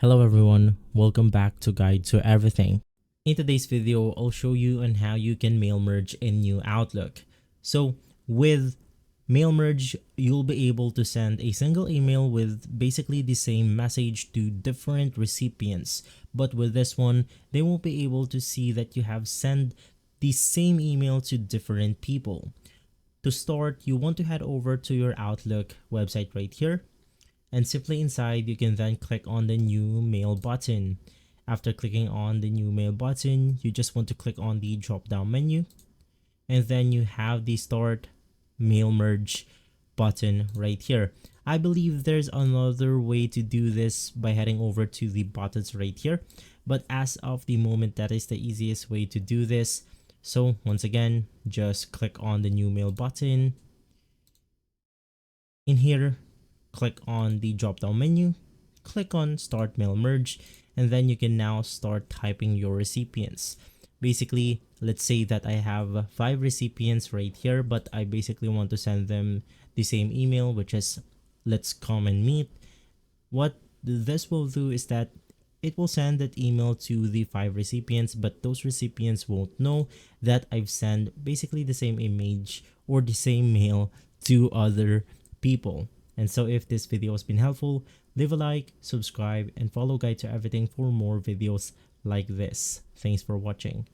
Hello everyone, welcome back to Guide to Everything. In today's video, I'll show you on how you can mail merge in new Outlook. So with mail merge, you'll be able to send a single email with basically the same message to different recipients. But with this one, they won't be able to see that you have sent the same email to different people. To start, you want to head over to your Outlook website right here. And simply inside, you can then click on the new mail button. After clicking on the new mail button, you just want to click on the drop down menu. And then you have the start mail merge button right here. I believe there's another way to do this by heading over to the buttons right here. But as of the moment, that is the easiest way to do this. So once again, just click on the new mail button. In here, click on the drop down menu, click on start mail merge, and then you can now start typing your recipients. Basically, let's say that I have 5 recipients right here, but I basically want to send them the same email, which is let's come and meet. What this will do is that it will send that email to the 5 recipients, but those recipients won't know that I've sent basically the same image or the same mail to other people. And so if this video has been helpful, leave a like, subscribe, and follow Guide to Everything for more videos like this. Thanks for watching.